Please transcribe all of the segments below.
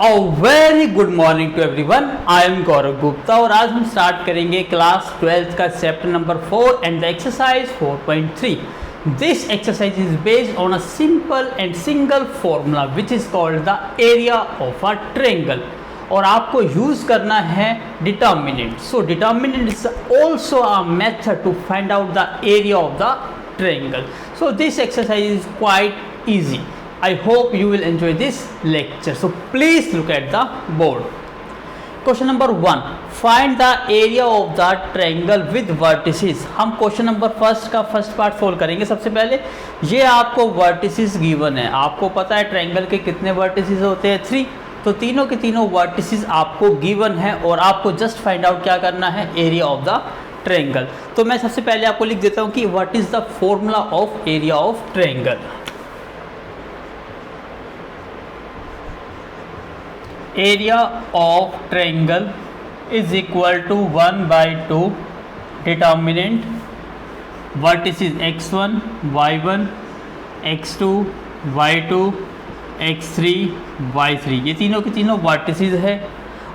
A very good morning to everyone. I am Gaurav Gupta और आज हम स्टार्ट करेंगे क्लास 12 का chapter number 4 and the exercise 4.3। This exercise is based on a simple and single formula which is called the area of a triangle और आपको use करना है determinant. So determinant is also a method to find out the area of the triangle. So this exercise is quite easy. I hope you will enjoy this lecture. So please look at the board. Question number 1. Find the area of the triangle with vertices. हम question number first का first part solve करेंगे. सबसे पहले ये आपको vertices given है. आपको पता है ट्रायंगल के कितने वर्टिसेस होते हैं? 3. तो तीनों के तीनों वर्टिसेस आपको गिवन है और आपको जस्ट फाइंड आउट क्या करना है, एरिया ऑफ द ट्रायंगल. तो मैं सबसे पहले आपको लिख देता हूँ कि what is the formula of area of triangle. Area of triangle is equal to 1 by 2 determinant vertices x1, y1, x2, y2, x3, y3. ये तीनों के तीनों वर्टिसेस है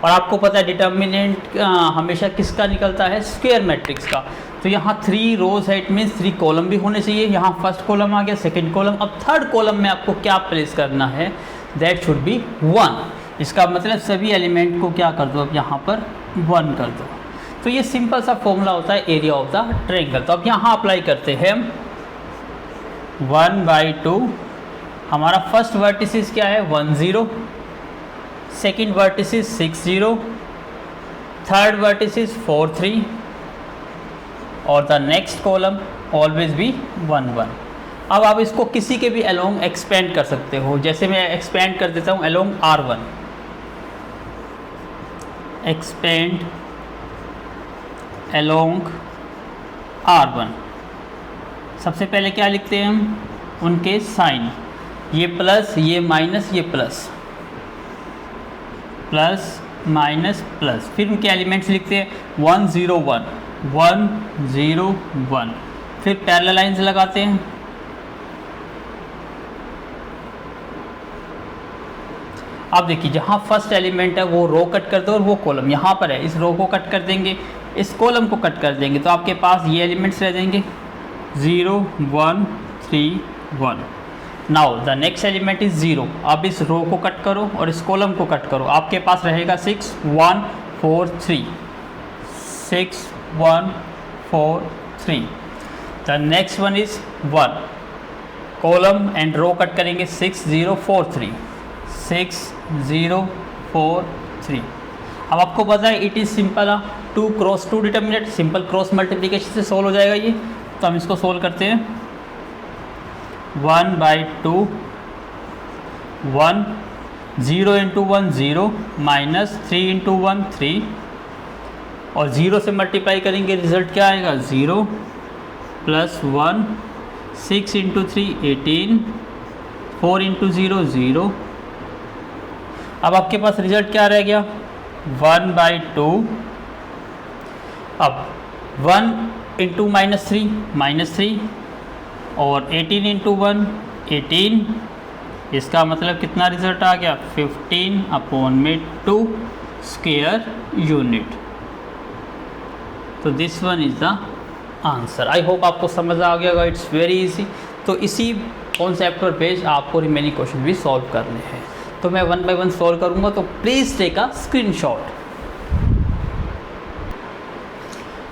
और आपको पता है डिटर्मिनेंट हमेशा किसका निकलता है, स्क्वायर मैट्रिक्स का. तो यहाँ 3 रोज है, इट मीन्स 3 कॉलम भी होने चाहिए. यहाँ फर्स्ट कॉलम आ गया, सेकेंड कॉलम. अब थर्ड कॉलम में आपको क्या प्लेस करना है, दैट शुड बी 1. इसका मतलब सभी एलिमेंट को क्या कर दो, अब यहाँ पर 1 कर दो. तो ये सिंपल सा फॉर्मूला होता है एरिया ऑफ द ट्रायंगल. तो अब यहाँ अप्लाई करते हैं हम 1 बाई 2. हमारा फर्स्ट वर्टिसेस क्या है, 1 0. Second vertices 6 0. थर्ड वर्टिसेस 4 3 और the next column always be 1 1. अब आप इसको किसी के भी अलोंग एक्सपेंड कर सकते हो. जैसे मैं एक्सपेंड कर देता हूँ along R1. Expand along R1. सबसे पहले क्या लिखते हैं हम, उनके साइन. ये प्लस, ये माइनस, ये प्लस, प्लस माइनस प्लस. फिर उनके एलिमेंट्स लिखते हैं 1 0 1 1 0 1. फिर पैरेलल लाइंस लगाते हैं. अब देखिए जहाँ फर्स्ट एलिमेंट है वो रो कट कर दो और वो कॉलम यहाँ पर है, इस रो को कट कर देंगे, इस कॉलम को कट कर देंगे. तो आपके पास ये एलिमेंट्स रह जाएंगे 0 1 3 1. Now the next element is 0. अब इस रो को कट करो और इस कॉलम को कट करो. आपके पास रहेगा 6 1 4 3 6 1 4 3. The next one is 1. Column and row cut करेंगे 6 0 4 3 6 0 4 3. अब आपको पता है it is simple 2 cross 2 determinant. Simple cross multiplication से सोल्व हो जाएगा ये. तो हम इसको सोल्व करते हैं. 1 बाई 2 1 0 इंटू 1 0 माइनस 3 इंटू 1 3 और 0 से मल्टीप्लाई करेंगे, रिजल्ट क्या आएगा 0 प्लस 1 6 इंटू 3 18 4 इंटू 0 0. अब आपके पास रिजल्ट क्या रह गया 1 बाई 2. अब 1 इंटू माइनस 3 और 18 इंटू 1 18. इसका मतलब कितना रिजल्ट आ गया 15 अपॉन में 2 स्क्वायर यूनिट. तो this one is the answer. I hope आपको समझ आ गया. It's very easy. तो इसी कॉन्सेप्ट पर बेस्ड आपको रिमेनिंग क्वेश्चन भी सॉल्व करने हैं. तो मैं 1 बाय 1 सॉल्व करूंगा, तो please take a screenshot.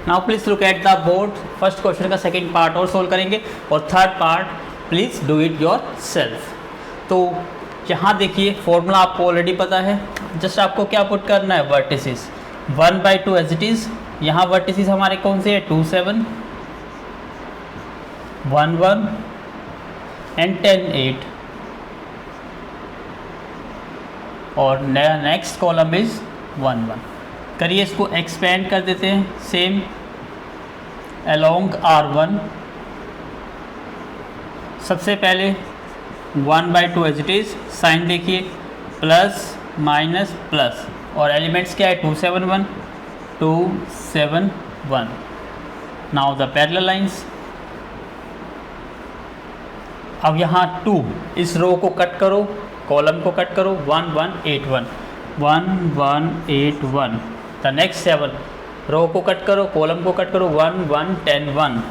Now please look at the board. First question का सेकंड पार्ट और सॉल्व करेंगे और third part please do it yourself. तो यहाँ देखिए फॉर्मूला आपको ऑलरेडी पता है. जस्ट आपको क्या पुट करना है, vertices 1 by 2 as it is. यहाँ वर्टिसेस हमारे कौन से हैं 2 7 1 1 एंड 10 8 और नया नेक्स्ट कॉलम इज 1 1. करिए इसको एक्सपेंड कर देते हैं. Same along R1. सबसे पहले 1 by 2 as it is. Sign देखिए प्लस माइनस प्लस और एलिमेंट्स क्या है 2 7 1 2 7 1. Now the parallel lines. अब यहाँ 2 इस रो को कट करो, कॉलम को कट करो 1 1 8 1. 1181. द नेक्स्ट 7, रो को कट करो, कॉलम को कट करो, 1110 1.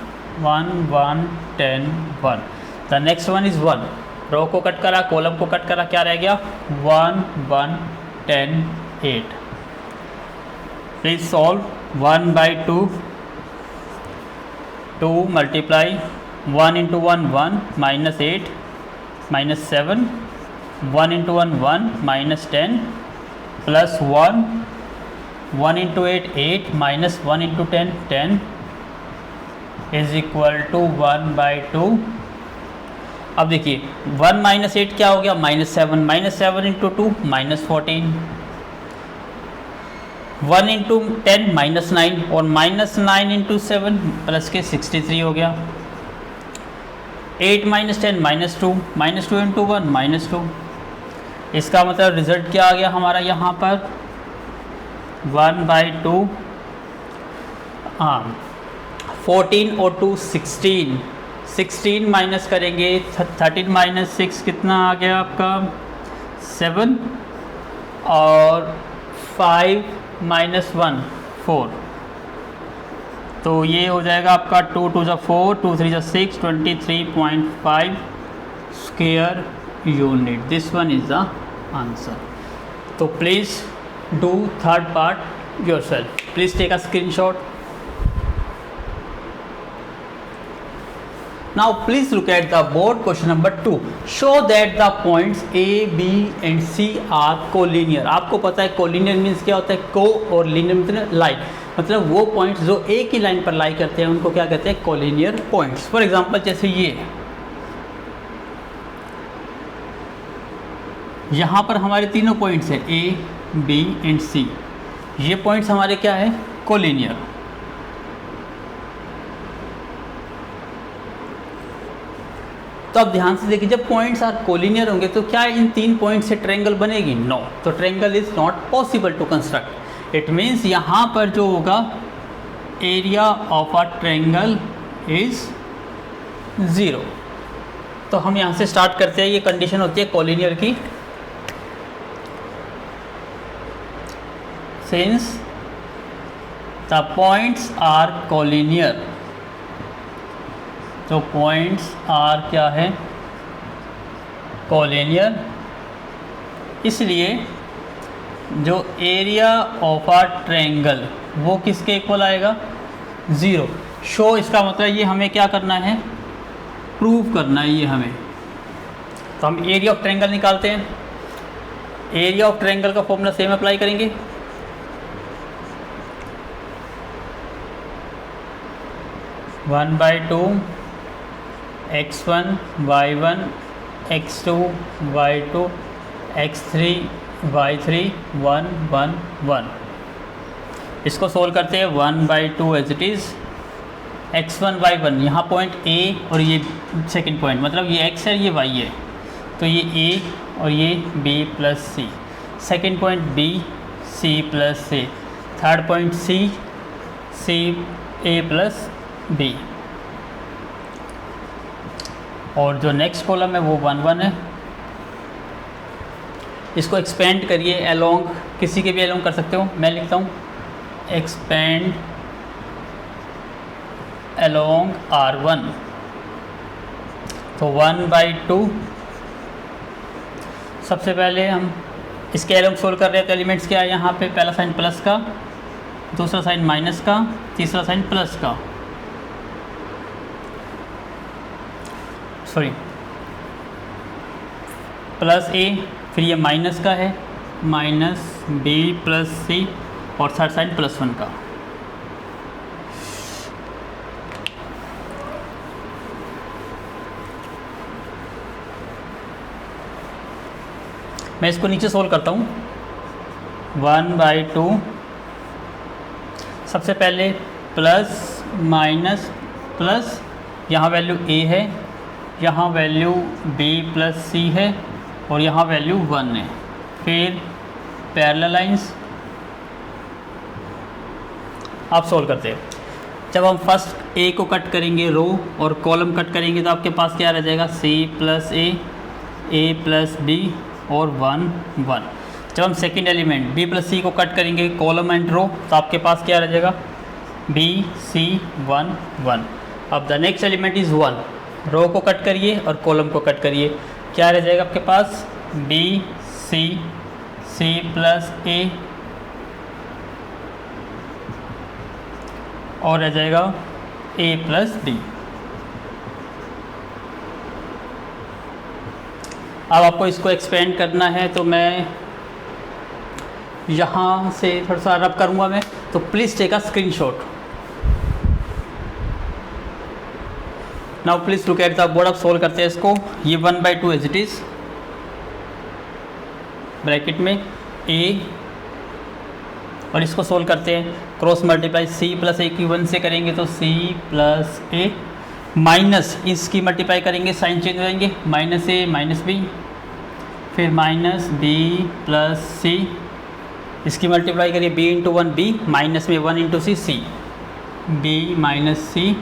द नेक्स्ट वन इज़ 1, रो को कट करा, कॉलम को कट करा, क्या रह गया 1108. Please solve. 1/2, 2 multiply 1 into 1 1 minus 8 minus 7, 1 into 1 1 minus 10 plus 1, 1 into 8 8 minus 1 into 10 10 is equal to 1/2. अब देखिए 1 minus 8 क्या हो गया -7, -7 into 2 -14, 1 into 10 -9 और -9 into 7 प्लस के 63 हो गया. 8 minus 10 -2 into 1 -2. इसका मतलब रिजल्ट क्या आ गया हमारा यहाँ पर 1/2. हाँ 14 और 2 16, 16 माइनस करेंगे 13 माइनस 6 कितना आ गया आपका 7 और 5 माइनस 1 4. तो ये हो जाएगा आपका 2 2 4, 2 3 6, 23.5 square unit. This one is the answer. तो please do third part yourself. Please take a screenshot. Now please look at the board question number 2. Show that the points A, B and C are collinear. आपको पता है collinear means क्या होता है, co और linear मतलब लाई, मतलब वो पॉइंट्स जो एक ही लाइन पर लाई करते हैं उनको क्या कहते हैं collinear points. फॉर एग्जांपल जैसे ये यहाँ पर हमारे तीनों पॉइंट्स हैं A, B एंड C. ये पॉइंट्स हमारे क्या है collinear. तो अब ध्यान से देखिए जब पॉइंट्स आर कोलिनियर होंगे तो क्या इन तीन पॉइंट से ट्रायंगल बनेगी? नो. तो triangle is not possible to construct. It means यहाँ पर जो होगा area of a triangle is 0. तो हम यहाँ से स्टार्ट करते हैं. ये कंडीशन होती है कोलिनियर की. Since the points are collinear, तो पॉइंट्स आर क्या है कोलिनियर, इसलिए जो एरिया ऑफ अ ट्रायंगल वो किसके इक्वल आएगा 0. शो इसका मतलब ये हमें क्या करना है प्रूव करना है ये हमें. तो हम एरिया ऑफ ट्रायंगल निकालते हैं. एरिया ऑफ ट्रायंगल का फॉर्मूला सेम अप्लाई करेंगे. One by two x1 y1 x2 y2 x3 y3 1 1 1. इसको सोल्व करते हैं. 1/2 as it is x1 y1, यहाँ पॉइंट A और ये सेकंड पॉइंट मतलब ये x है ये y है, तो ये A और ये B plus C. Second point B C plus C. Third point C A plus B. और जो नेक्स्ट कॉलम है वो 1 1 है. इसको एक्सपेंड करिए अलोंग, किसी के भी अलोंग कर सकते हो. मैं लिखता हूँ एक्सपेंड अलोंग R1. तो 1/2. सबसे पहले हम इसके अलोंग सोल्व कर रहे हैं. तो एलिमेंट्स क्या है यहाँ पे, पहला साइन प्लस का, दूसरा साइन माइनस का, तीसरा साइन प्लस का, सॉरी प्लस A, फिर ये माइनस का है माइनस B प्लस C और थर्ड साइन +1 का. मैं इसको नीचे सोल्व करता हूँ. 1/2. सबसे पहले प्लस माइनस प्लस, यहाँ वैल्यू A है, यहाँ वैल्यू B प्लस C है और यहाँ वैल्यू 1 है. फिर पैरेलल लाइंस आप सोल्व करते हैं. जब हम फर्स्ट A को कट करेंगे रो और कॉलम कट करेंगे तो आपके पास क्या रह जाएगा C plus A, A plus B और 1 1. जब हम सेकेंड एलिमेंट बी प्लस सी को कट करेंगे कॉलम एंड रो, तो आपके पास क्या रह जाएगा, बी सी 1 1। अब द नेक्स्ट एलिमेंट इज़ 1, रो को कट करिए और कॉलम को कट करिए, क्या रह जाएगा आपके पास, बी सी सी प्लस ए और रह जाएगा ए प्लस बी। अब आपको इसको एक्सपेंड करना है तो मैं यहाँ से थोड़ा सा रब करूँगा मैं, तो please take a screenshot. Now please look at the board. अब सोल्व करते हैं इसको। ये 1/2 एज इट इज़, ब्रैकेट में ए, और इसको सोल्व करते हैं क्रॉस मल्टीप्लाई सी प्लस ए की 1 से करेंगे तो सी प्लस ए, माइनस इसकी मल्टीप्लाई करेंगे साइन चेंज हो जाएंगे, माइनस ए माइनस बी, फिर माइनस बी प्लस सी, इसकी मल्टीप्लाई करिए बी इंटू 1 बी, माइनस में 1 into C C, B minus C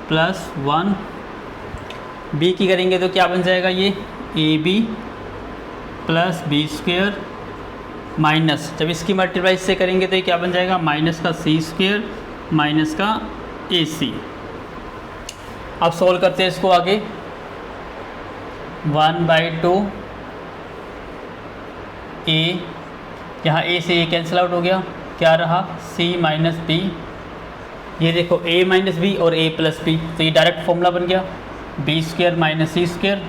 plus 1, B की करेंगे तो क्या बन जाएगा ये A B plus B square, minus जब इसकी मल्टीप्लाई से करेंगे तो ये क्या बन जाएगा, माइनस का सी स्क्वेयर माइनस का ए सी। अब सॉल्व करते हैं इसको आगे। 1/2 ए, यहाँ ए से ए कैंसिल आउट हो गया, क्या रहा सी माइनस बी, ये देखो ए माइनस बी और ए प्लस बी, तो ये डायरेक्ट फॉर्मूला बन गया B square minus C square,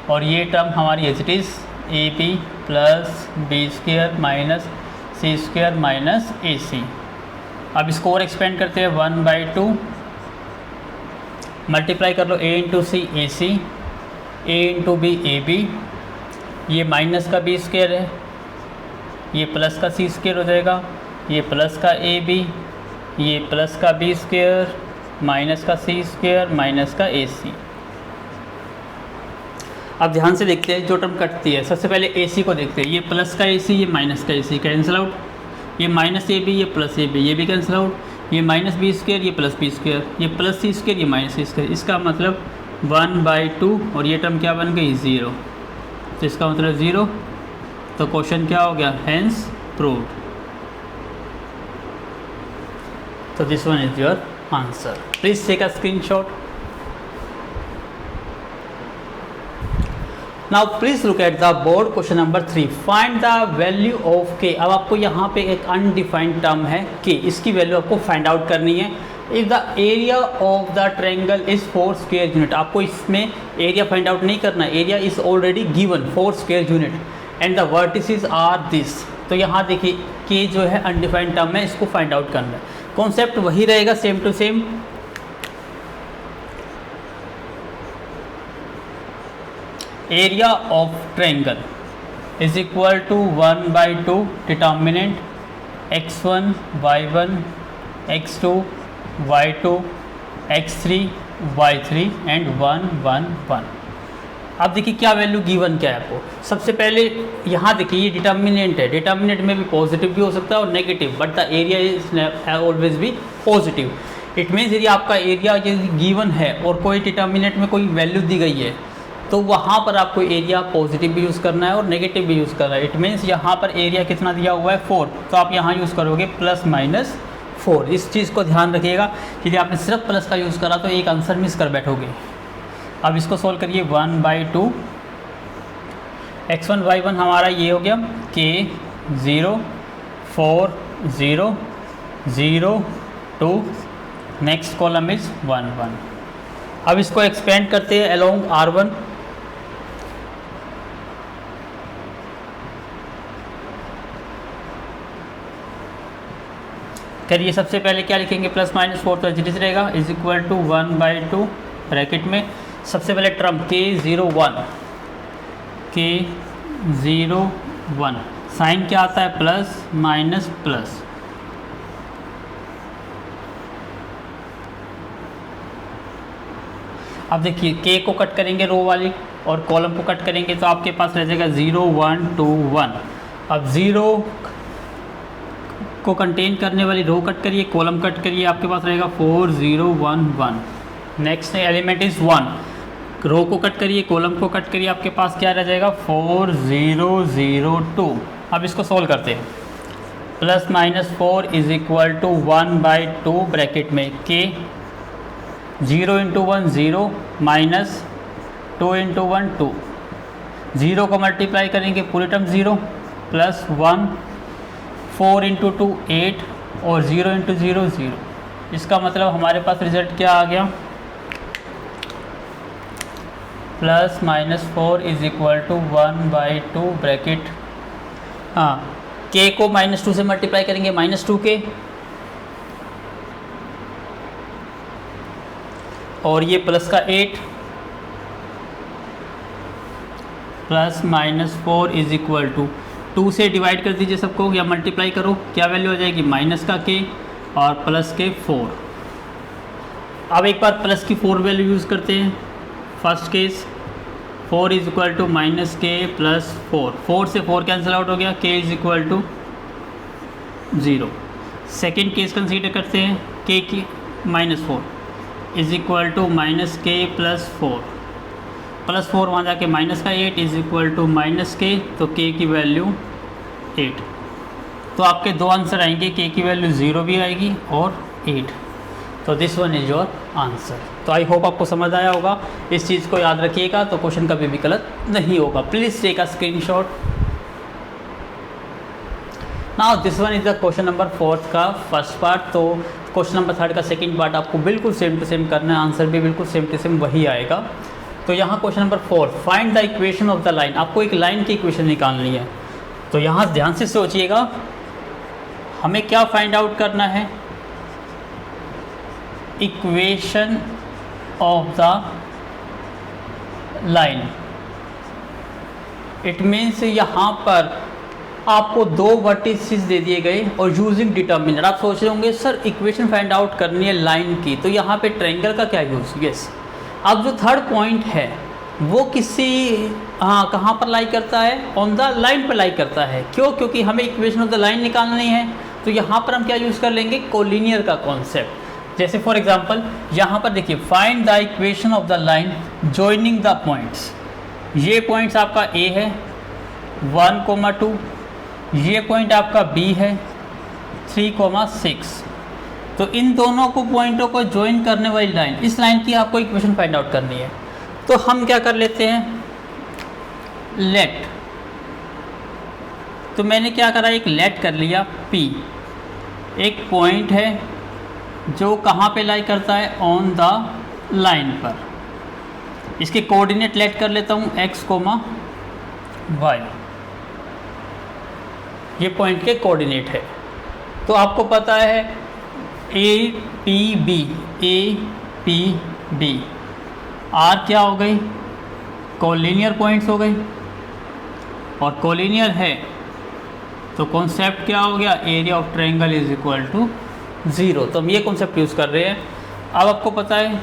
और ये टर्म हमारी as it is A B plus B square minus C square minus A C. अब इसको और एक्सपेंड करते हैं 1/2, मल्टीप्लाई कर लो A into C A C, A into B A B, ये माइनस का बी स्क्वेयर है, ये प्लस का सी स्क्वेयर हो जाएगा, ये प्लस का ए बी, ये प्लस का बी स्क्वेयर माइनस का सी स्क्वेयर माइनस का ए सी। अब ध्यान से देखते हैं जो टर्म कटती है। सबसे पहले ए सी को देखते हैं, ये प्लस का ए सी, ये माइनस का ए सी कैंसिल आउट, ये माइनस ए बी, ये प्लस ए बी, ये भी कैंसिल आउट, ये माइनस बी स्क्वेयर, ये प्लस बी स्क्वेयर, ये प्लस सी स्क्वेयर, ये माइनस सी स्क्वेयर। इसका मतलब 1/2 और ये टर्म क्या बन गई 0, तो इसका मतलब 0, तो क्वेश्चन क्या हो गया, हेंस प्रूव्ड। तो this one is your answer. Please take a screenshot. Now please look at the board. Question number 3, find the value of K. अब आपको यहाँ पे एक अनडिफाइंड टर्म है के, इसकी वैल्यू आपको फाइंड आउट करनी है। If the area of the triangle is 4 square unit, आपको इसमें एरिया फाइंड आउट नहीं करना, area is already given 4 square unit and the vertices are this. तो यहाँ देखिए के जो है अनडिफाइंड टर्म है, इसको फाइंड आउट करना है। कॉन्सेप्ट वही रहेगा same to same. Area of triangle is equal to 1/2 determinant x1 y1 x2 y2 x3 y3 and 1 1 1। अब देखिए क्या वैल्यू गिवन क्या है आपको। सबसे पहले यहाँ देखिए ये डिटर्मिनेंट है, डिटर्मिनेंट में भी पॉजिटिव भी हो सकता है और negative, but the area is always भी पॉजिटिव। इट मीन्स यदि आपका एरिया यदि गिवन है और कोई डिटर्मिनेंट में कोई वैल्यू दी गई है तो वहाँ पर आपको एरिया पॉजिटिव भी यूज़ करना है और नेगेटिव भी यूज़ करना है। इट मीन्स यहाँ पर एरिया कितना दिया हुआ है 4, तो आप यहाँ यूज़ करोगे +-4। इस चीज़ को ध्यान रखिएगा, यदि आपने सिर्फ प्लस का यूज़ करा तो एक आंसर मिस कर बैठोगे। अब इसको सोल्व करिए 1/2 x1 y1 हमारा ये हो गया k 0 4 0 0 2, नेक्स्ट कॉलम इज 1 1। अब इसको एक्सपेंड करते हैं अलोंग R1। करिए सबसे पहले क्या लिखेंगे +-4 तो एज रहेगा इज इक्वल टू 1/2 ब्रैकेट में सबसे पहले टर्म k 0 1 साइन क्या आता है प्लस माइनस प्लस। अब देखिए k को कट करेंगे रो वाली और कॉलम को कट करेंगे तो आपके पास रह जाएगा 0 1 2 1। अब 0 को कंटेन करने वाली रो कट करिए, कॉलम कट करिए, आपके पास रहेगा 4 0 1 1। नेक्स्ट एलिमेंट इज 1, रो को कट करिए, कॉलम को कट करिए, आपके पास क्या रह जाएगा 4 0 0 2। अब इसको सोल्व करते हैं। Plus minus 4 is equal to 1/2 bracket में के, 0 इंटू 1 0 माइनस 2 इंटू 1 2, 0 को मल्टीप्लाई करेंगे पूरी टर्म 0 प्लस 1, 4 इंटू 2 8 और 0 इंटू 0 0। इसका मतलब हमारे पास रिजल्ट क्या आ गया, plus minus 4 is equal to 1/2 bracket, हाँ के को -2 से मल्टीप्लाई करेंगे -2 के, और ये प्लस का 8 plus minus 4 is equal to 2 से डिवाइड कर दीजिए सबको या मल्टीप्लाई करो, क्या वैल्यू आ जाएगी माइनस का के और प्लस के 4। अब एक बार प्लस की 4 वैल्यू यूज़ करते हैं। First case 4 is equal to minus K plus 4, 4 से 4 कैंसिल आउट हो गया, K is equal to 0। Second case consider करते हैं, के की -4 is equal to minus K plus 4, plus 4 वहाँ जाके माइनस का 8 इज इक्वल टू माइनस के, तो के की वैल्यू 8। तो आपके दो आंसर आएंगे, के की वैल्यू 0 भी आएगी और 8। तो this one is your answer. तो आई होप आपको समझ आया होगा, इस चीज़ को याद रखिएगा तो क्वेश्चन कभी भी गलत नहीं होगा। Please take a screenshot. Now this one is the question number 4 का फर्स्ट पार्ट। तो क्वेश्चन नंबर 3 का सेकंड पार्ट आपको बिल्कुल सेम टू सेम करना है, आंसर भी बिल्कुल सेम टू सेम वही आएगा। तो यहाँ question number 4, find the equation of the line. आपको एक लाइन की इक्वेशन निकालनी है। तो यहाँ ध्यान से सोचिएगा, हमें क्या फाइंड आउट करना है, equation of the line. It means यहाँ पर आपको दो वर्टिसेस दे दिए गए और यूजिंग डिटर्मिनर। आप सोच रहे होंगे सर इक्वेशन फाइंड आउट करनी है लाइन की, तो यहाँ पे ट्रायंगल का क्या यूज़। यस, अब जो थर्ड पॉइंट है वो किसी कहाँ पर लाई करता है, ऑन द लाइन पर लाई करता है। क्यों? क्योंकि हमें इक्वेशन ऑफ द लाइन निकालनी है। तो यहाँ पर हम क्या यूज़ कर लेंगे, कोलिनियर का कॉन्सेप्ट। जैसे फॉर एग्जांपल यहाँ पर देखिए, find the equation of the line joining the points. ये पॉइंट्स आपका ए है 1,2, ये पॉइंट आपका बी है 3,6। तो इन दोनों को पॉइंटों को ज्वाइन करने वाली लाइन, इस लाइन की आपको इक्वेशन फाइंड आउट करनी है। तो हम क्या कर लेते हैं, लेट। तो मैंने क्या करा, एक लेट कर लिया P। एक पॉइंट है जो कहाँ पे लाई करता है, ऑन द लाइन पर। इसके कोऑर्डिनेट लेट कर लेता हूँ x, y। ये पॉइंट के कोऑर्डिनेट है। तो आपको पता है ए पी बी आर क्या हो गई, कोलिनियर पॉइंट्स हो गई। और कोलिनियर है तो कॉन्सेप्ट क्या हो गया, area of triangle is equal to 0। तो हम ये कॉन्सेप्ट यूज़ कर रहे हैं। अब आपको पता है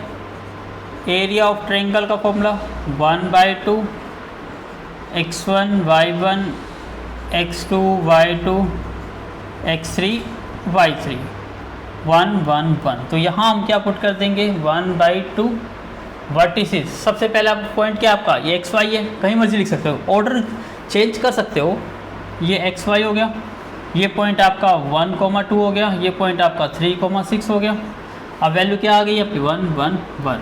एरिया ऑफ ट्रायंगल का formula 1/2 x1 y1 x2 y2 x3 y3 1 1 1। तो यहाँ हम क्या पुट कर देंगे, 1/2 वर्टिसेस। सबसे पहला पॉइंट क्या आपका, ये एक्स वाई है, कहीं मर्जी लिख सकते हो, ऑर्डर चेंज कर सकते हो। ये एक्स वाई हो गया, ये पॉइंट आपका 1,2 हो गया, ये पॉइंट आपका 3,6 हो गया। अब वैल्यू क्या आ गई आपकी 1 1 1।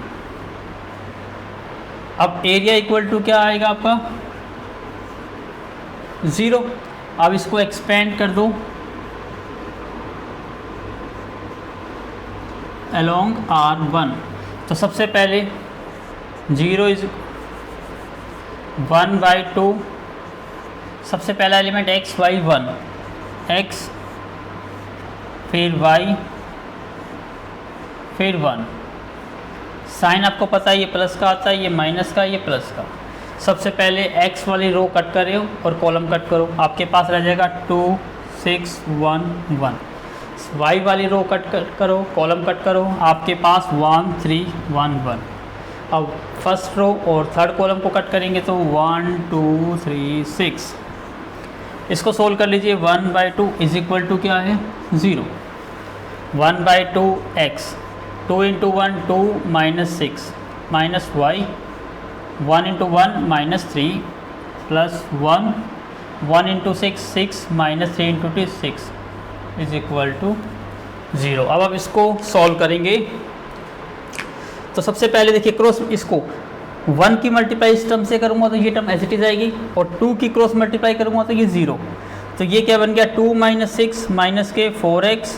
अब एरिया इक्वल टू क्या आएगा आपका 0। अब इसको एक्सपेंड कर दो अलोंग R1। तो सबसे पहले 0 इज 1/2, सबसे पहला एलिमेंट x y 1, x फिर y फिर 1। साइन आपको पता है ये प्लस का आता है, ये माइनस का, ये प्लस का। सबसे पहले x वाली रो कट करो और कॉलम कट करो, आपके पास रह जाएगा 2 6 1 1। y वाली रो कट करो, कॉलम कट करो, आपके पास 1 3 1 1। अब फर्स्ट रो और थर्ड कॉलम को कट करेंगे तो 1 2 3 6। इसको सोल्व कर लीजिए। 1/2 इज इक्वल टू क्या है 0। 1/2 x, 2 into 1 2 -6 minus y, 1 into 1 -3 plus 1 1 into 6 minus 3 into 2 6 is equal to 0। अब आप इसको सॉल्व करेंगे तो सबसे पहले देखिए क्रॉस, इसको 1 की मल्टीप्लाई इस टर्म से करूँगा तो ये टर्म एज इट इज आएगी, और 2 की क्रॉस मल्टीप्लाई करूँगा तो ये 0। तो ये क्या बन गया 2 माइनस 6 माइनस के 4x,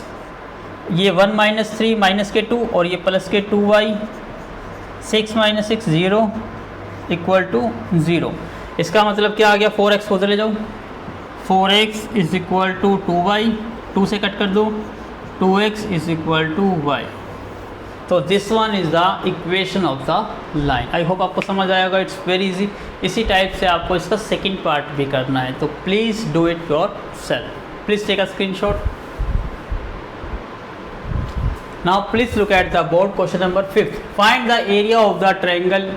ये 1 माइनस 3 माइनस के 2 और ये प्लस के 2y, 6 माइनस 6 0 इक्वल टू 0। इसका मतलब क्या आ गया 4x को चले जाओ, 4x is equal to 2y, 2 से कट कर दो, 2x is equal to y। तो this one is the equation of the line. I hope आपको समझ आएगा, इट्स वेरी इजी। इसी टाइप से आपको इसका सेकंड पार्ट भी करना है, तो please do it yourself. Please take a screenshot. Now please look at the board, question number 5th। Find the area of the triangle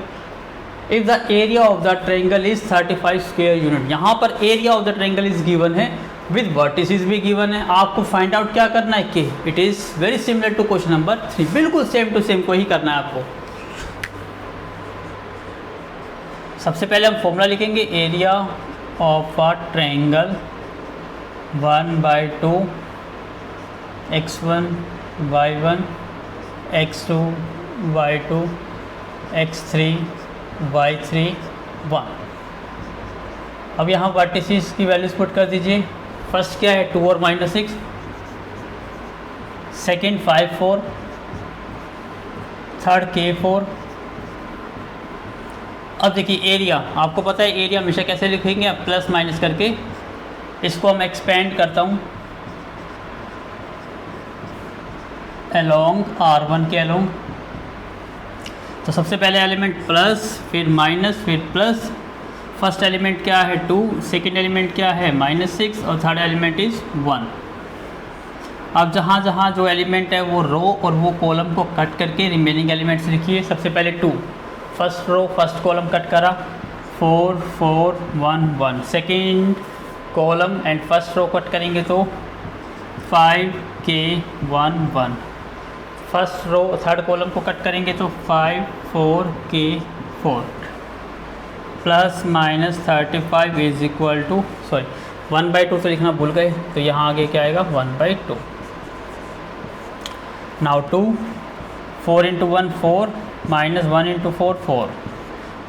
if the area of the triangle is 35 square unit. यहाँ पर area of the triangle is given है, with vertices भी given है। आपको find out क्या करना है कि it is very similar to question number 3, बिल्कुल सेम टू सेम को ही करना है आपको। सबसे पहले हम फॉर्मूला लिखेंगे, area of a triangle 1/2 x1 y1 x2 y2 x3 y3 1। अब यहाँ वर्टिसेस की वैल्यूज पुट कर दीजिए। फर्स्ट क्या है 2 और माइनस 6, सेकेंड 5 4, थर्ड K4। अब देखिए एरिया, आपको पता है एरिया हमेशा कैसे लिखेंगे, अब प्लस माइनस करके। इसको हम एक्सपेंड करता हूँ अलोंग R1 के अलोंग। तो सबसे पहले एलिमेंट प्लस, फिर माइनस, फिर प्लस। फर्स्ट एलिमेंट क्या है 2, सेकेंड एलिमेंट क्या है -6 और थर्ड एलिमेंट इज़ 1। अब जहाँ जहाँ जो एलिमेंट है वो रो और वो कॉलम को कट करके रिमेनिंग एलिमेंट्स लिखिए। सबसे पहले 2, first row first column cut करा, 4 4 1 1। Second column and first row cut करेंगे तो 5 K 1 1। First row third column को कट करेंगे तो 5 4 K 4। Plus minus 35 is equal to 1/2 तो लिखना भूल गए, तो यहाँ आगे क्या आएगा 1/2। Now 2, 4 into 1 4, minus 1 into 4 4,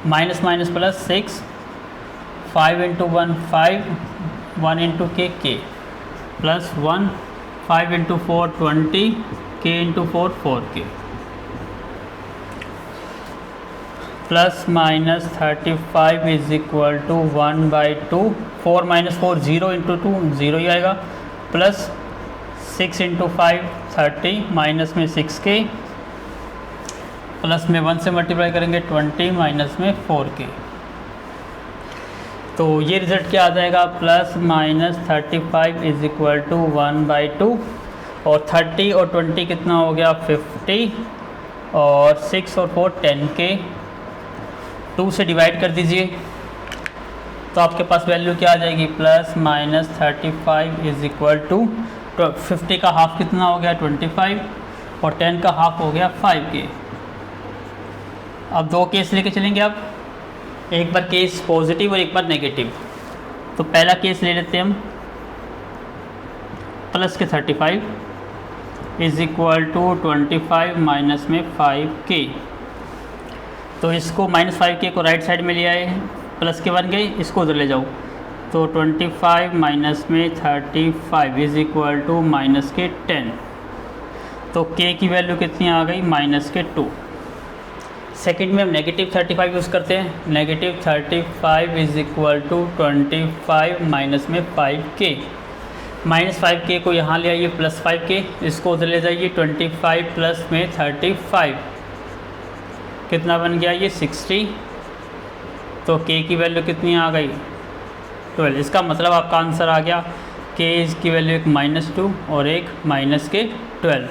minus minus plus 6, 5 into 1 5, 1 into K plus 1, 5 into 4 20, K into 4 4K। Plus minus 35 is equal to 1/2। 4 minus 4 0 into 2 0 ही आएगा, प्लस 6 इंटू 5 30, माइनस में 6K, प्लस में 1 से मल्टीप्लाई करेंगे 20, माइनस में 4K। तो ये रिजल्ट क्या आ जाएगा, plus minus 35 is equal to 1/2। और 30 और 20 कितना हो गया 50, और 6 और 4 10K। 2 से डिवाइड कर दीजिए तो आपके पास वैल्यू क्या आ जाएगी, plus minus 35 is equal to 50 का हाफ कितना हो गया 25, और 10 का हाफ हो गया 5K। अब 2 केस लेके चलेंगे। अब एक बार केस पॉजिटिव और एक बार नेगेटिव। तो पहला केस ले लेते हैं हम, प्लस के 35 इज इक्वल टू 25 माइनस में 5K। तो इसको -5K को राइट साइड में ले आए, प्लस के बन गए, इसको उधर ले जाओ। तो 25 माइनस में 35 इज इक्वल टू माइनस के 10। तो K की वैल्यू कितनी आ गई -2। सेकंड में हम नेगेटिव 35 यूज़ करते हैं। Negative 35 is equal to 25 minus में 5K। -5K को यहाँ ले आइए, प्लस 5K, इसको उधर ले जाइए। 25 प्लस में 35 कितना बन गया, ये 60। तो K की वैल्यू कितनी आ गई 12। इसका मतलब आपका आंसर आ गया K की वैल्यू एक -2 और एक -12।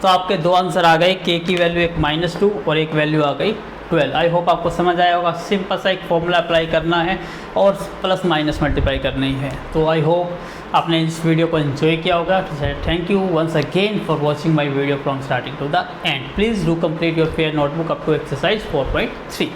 तो आपके दो आंसर आ गए, K की वैल्यू एक -2 और एक वैल्यू आ गई 12। आई होप आपको समझ आया होगा। सिंपल सा एक फॉर्मूला अप्लाई करना है और प्लस माइनस मल्टीप्लाई करनी है। तो आई होप आपने इस वीडियो को एंजॉय किया होगा। Thank you once again for watching my video from starting to the end. Please do complete your fair notebook up to exercise 4.3।